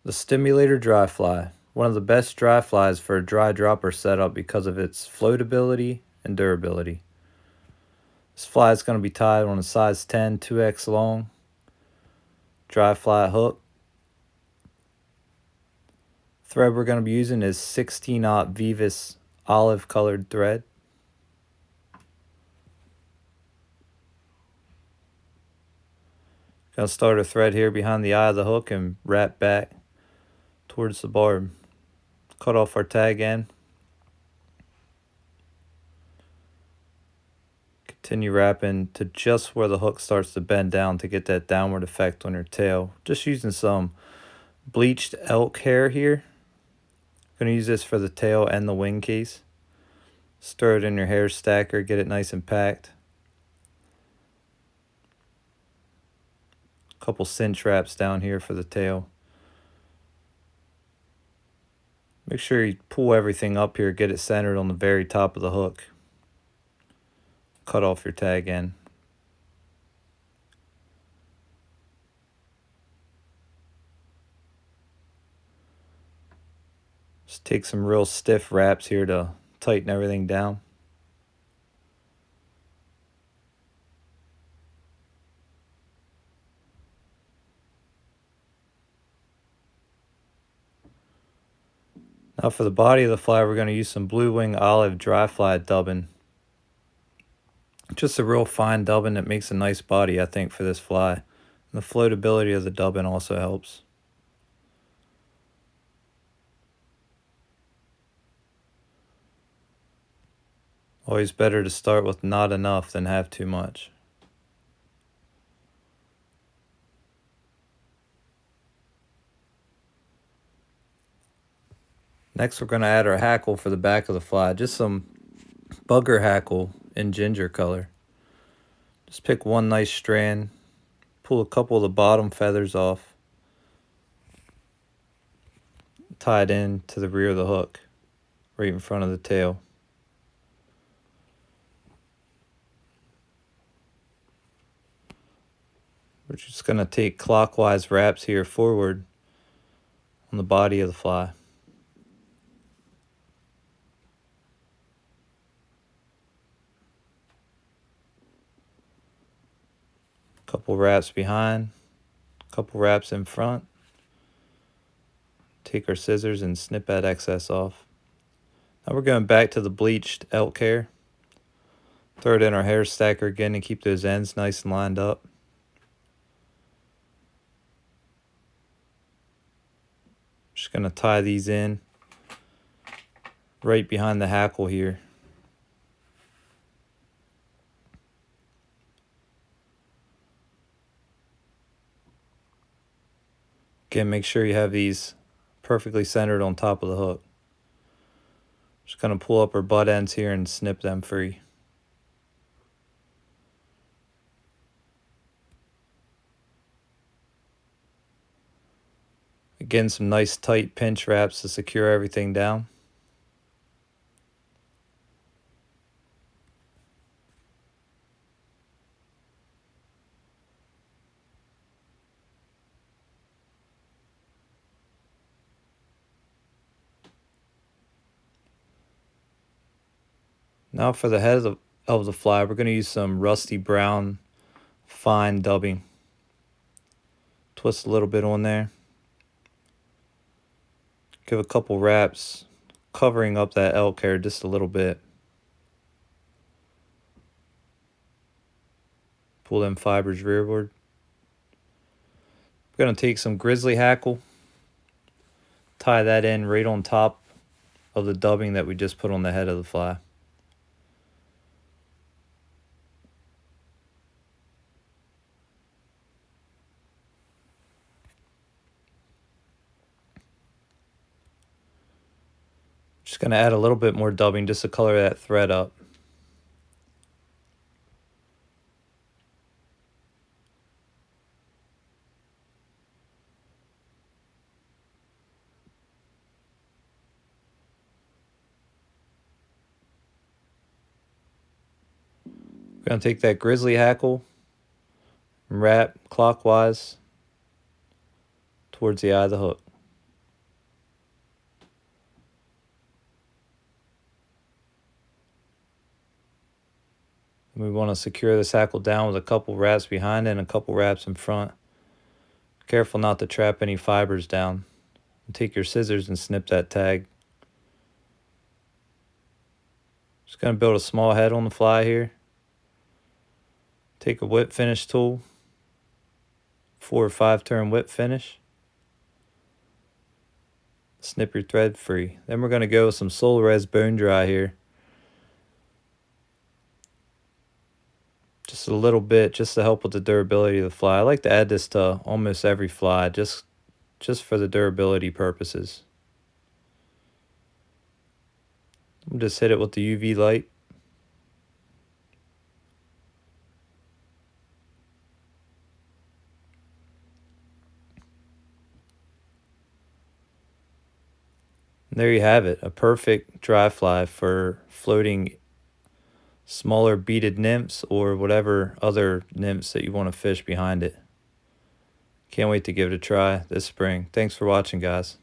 The Stimulator dry fly. One of the best dry flies for a dry dropper setup because of its floatability and durability. This fly is going to be tied on a size 10 2x long dry fly hook. Thread we're going to be using is 16-aught Veevus olive colored thread. Going to start a thread here behind the eye of the hook and wrap back towards the barb. Cut off our tag end. Continue wrapping to just where the hook starts to bend down to get that downward effect on your tail. Just using some bleached elk hair here. Going to use this for the tail and the wing case. Stir it in your hair stacker, get it nice and packed. A couple cinch wraps down here for the tail. Make sure you pull everything up here, get it centered on the very top of the hook. Cut off your tag end. Just take some real stiff wraps here to tighten everything down. Now for the body of the fly, we're going to use some Blue Wing Olive dry fly dubbin. Just a real fine dubbin that makes a nice body, I think, for this fly. And the floatability of the dubbin also helps. Always better to start with not enough than have too much. Next, we're going to add our hackle for the back of the fly. Just some bugger hackle in ginger color. Just pick one nice strand, pull a couple of the bottom feathers off, tie it in to the rear of the hook, right in front of the tail. We're just going to take clockwise wraps here forward on the body of the fly. Couple wraps behind, couple wraps in front. Take our scissors and snip that excess off. Now we're going back to the bleached elk hair. Throw it in our hair stacker again and keep those ends nice and lined up. Just going to tie these in right behind the hackle here. Again, make sure you have these perfectly centered on top of the hook. Just going to pull up our butt ends here and snip them free. Again, some nice tight pinch wraps to secure everything down. Now for the head of the fly, we're going to use some rusty brown fine dubbing. Twist a little bit on there. Give a couple wraps, covering up that elk hair just a little bit. Pull them fibers rearward. We're going to take some Grizzly Hackle, tie that in right on top of the dubbing that we just put on the head of the fly. Just going to add a little bit more dubbing just to color that thread up. We're going to take that Grizzly Hackle and wrap clockwise towards the eye of the hook. want to secure this hackle down with a couple wraps behind it and a couple wraps in front. Careful not to trap any fibers down. And take your scissors and snip that tag. Just going to build a small head on the fly here. Take a whip finish tool. 4 or 5 turn whip finish. Snip your thread free. Then we're going to go with some Solarez Bone Dry here. Just a little bit, just to help with the durability of the fly. I like to add this to almost every fly, just for the durability purposes. Just hit it with the UV light. And there you have it, a perfect dry fly for floating smaller beaded nymphs or whatever other nymphs that you want to fish behind it. Can't wait to give it a try this spring. Thanks for watching, guys.